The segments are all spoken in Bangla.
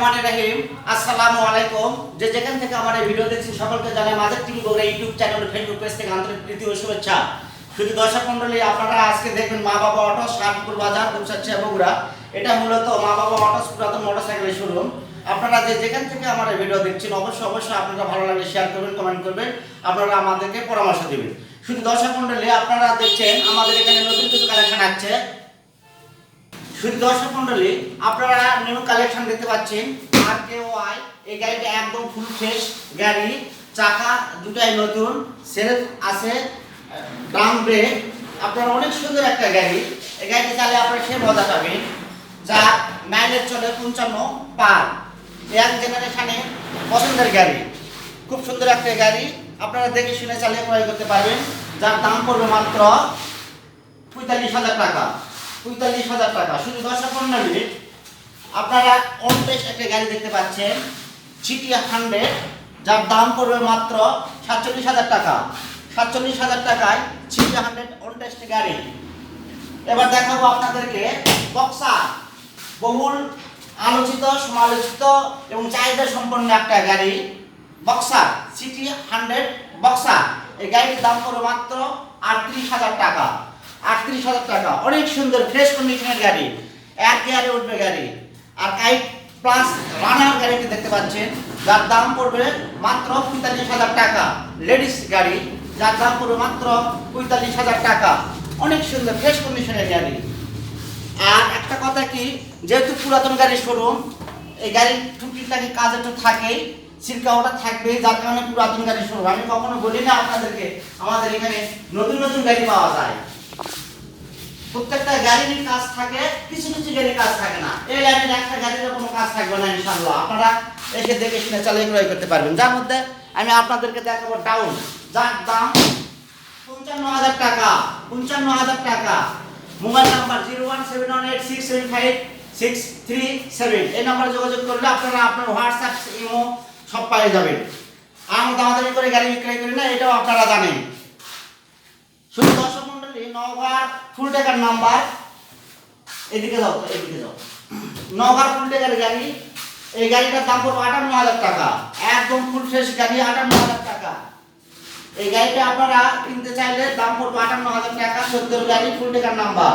রহমানির রহিম। আসসালামু আলাইকুম। যে যেখান থেকে আমার এই ভিডিও দেখছেন সকলকে জানাই mother TV Bogura YouTube channel Facebook page থেকে আন্তরিক প্রীতি ও শুভেচ্ছা। শুধু দর্শক মণ্ডলী, আপনারা আজকে দেখবেন মা বাবা অটোস শাহপুর বাজার দুপচাচিয়া বগুড়া। এটা মূলত মা বাবা অটোস পুরাতন মোটরসাইকেলের শোরুম। আপনারা যে যেখান থেকে আমার এই ভিডিও দেখছেন অবশ্যই আপনারা ভালো লাগলে শেয়ার করবেন, কমেন্ট করবেন, আপনারা আমাদেরকে পরামর্শ দিবেন। শুধু দর্শক মণ্ডলী, আপনারা দেখছেন আমাদের এখানে নতুন কিছু কালেকশন আছে। শুধু দর্শক মণ্ডলী, আপনারা নিউ কালেকশন দেখতে পাচ্ছেন RKY। এই গাড়িটা একদম ফুল ফ্রেশ গাড়ি, চাকা দুটাই নতুন, সেলফ আছে, ড্রাম ব্রেক। আপনারা অনেক সুন্দর একটা গাড়ি। এই গাড়িটা চালে আপনারা সে মজা পাবেন, যা মাইলেজ চলে 55 পার। এক জেনারেশনে পছন্দের গাড়ি, খুব সুন্দর একটা গাড়ি। আপনারা দেখে শুনে চালিয়ে ক্রয় করতে পারবেন, যার দাম পড়বে মাত্র 45,000 টাকা। 45,000 টাকা। শুধু দর্শক মণ্ডলী, আপনারা অনটেস্ট একটা গাড়ি দেখতে পাচ্ছেন GT 100, যার দাম পড়বে মাত্র 47,000 টাকা। 47,000 টাকায় GT 100 অনটেস্ট গাড়ি। এবার দেখাবো আপনাদেরকে বক্সার, বহুল আলোচিত, সমালোচিত এবং চাহিদা সম্পন্ন একটা গাড়ি বক্সার, GT 100 বক্সার। এই গাড়ির দাম পড়বে মাত্র 38,000 টাকা। 38,000 টাকা। অনেক সুন্দর ফ্রেশ কন্ডিশনের গাড়ি, এক গিয়ারে উঠবে গাড়ি। আর কাইট প্লাস রানার গাড়িটি দেখতে পাচ্ছেন, যার দাম পড়বে মাত্র 45,000 টাকা। লেডিস গাড়ি, যার দাম পড়বে মাত্র 45,000 টাকা। অনেক সুন্দর ফ্রেশ কন্ডিশনের গাড়ি। আর একটা কথা কি, যেহেতু পুরাতন গাড়ির শোরুম, এই গাড়ির টুকিটাকি কাজ একটু থাকেই, সিলকাওটা থাকবে, যার কারণে পুরাতন গাড়ির শোরুম। আমি কখনো বলি না আপনাদেরকে আমাদের এখানে নতুন নতুন গাড়ি পাওয়া যায়। প্রত্যেকটা গাড়ির কাজ থাকে, কিছু কিছু গাড়ির কাজ থাকে না। এই লাইনের একটা গাড়ির কোনো কাজ থাকবে না ইনশাআল্লাহ। আপনারা এসে দেখে শুনে চালিয়ে ক্রয় করতে পারবেন। যার মধ্যে আমি আপনাদেরকে দেখাবো ডাউন, যার দাম 55,000 টাকা। 55,000 টাকা। Mobile number 01718675637। এই নাম্বারে যোগাযোগ করলে আপনারা আপনার হোয়াটসঅ্যাপ, ইমো সব পেয়ে যাবেন। আমরা দামাদামি করে গাড়ি বিক্রয় করি না, এটাও আপনারা জানেন। শুধু দর্শক মণ্ডলী, নওগাঁর ফুল টেকার নাম্বার, এদিকে যাও, এদিকে যাও, নওগাঁর ফুল টেকার গাড়ি। এই গাড়িটার দাম পড়বে 58,000 টাকা। একদম ফুল ফ্রেশ গাড়ি, 58,000 টাকা। এই গাড়িটা আপনারা কিনতে চাইলে দাম পড়বে 58,000 টাকা। 14 গাড়ি, ফুল টেকার নাম্বার।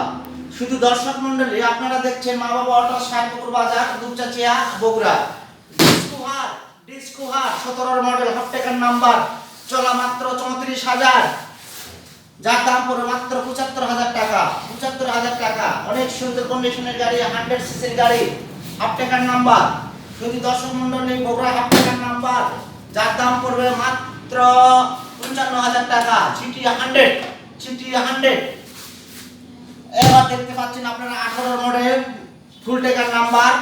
শুধু দর্শক মণ্ডলী, আপনারা দেখছেন মা বাবা auto Shahpur Bazar Dupchanchia Bogura. Discover 17 model, half টেকার নাম্বার, চলা মাত্র 34,000, যার দাম পড়বে মাত্র 75,000 টাকা। 75,000 টাকা। অনেক সুন্দর কন্ডিশনের গাড়ি, 100 সিসির গাড়ি, হাফ টেকার নাম্বার। যদি দর্শক মণ্ডলী, বগুড়া হাফ টেকার নাম্বার, যার দাম পড়বে মাত্র 55,000 টাকা। GT 100, GT 100। এবার দেখতে পাচ্ছেন আপনারা 18 মডেল, ফুল টেকার নাম্বার,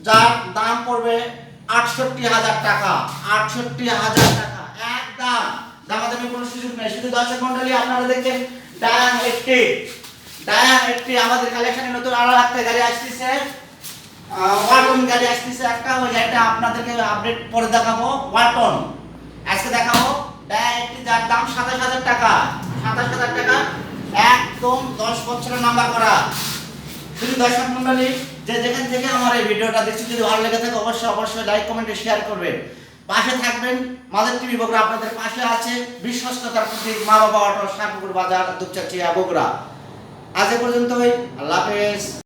যার দাম পড়বে 68,000 টাকা। 68,000 টাকা একদম। দামাদামি কোনো সুযোগ নেই। শুধু দর্শক মণ্ডলী, আপনারা দেখেন ডায়ান 80। ডায়ান 80 আমাদের কালেকশনে নতুন আরো একটা গাড়ি আসতেছে, ওয়ালটন গাড়ি আসতেছে একটা। ওই গাড়িটা আপনাদেরকে আপডেট পরে দেখাবো। ওয়ালটন আজকে দেখাবো ডায়ান 80, যার দাম 27,000 টাকা। 27,000 টাকা একদম 10 বছরের নাম্বার করা। শুধু দর্শক মণ্ডলী, যে যেখান থেকে আমার এই ভিডিওটা দেখছি, যদি ভালো লেগে থাকে অবশ্যই লাইক, কমেন্টে শেয়ার করবেন, পাশে থাকবেন। মাদার টিভি বগুড়া আপনাদের পাশে আছে। বিশ্বস্ততার প্রতীক মা বাবা অটো শাহপুর বাজার দুপচাচিয়া বগুড়া। আজ এ পর্যন্তই। আল্লাহ হাফেজ।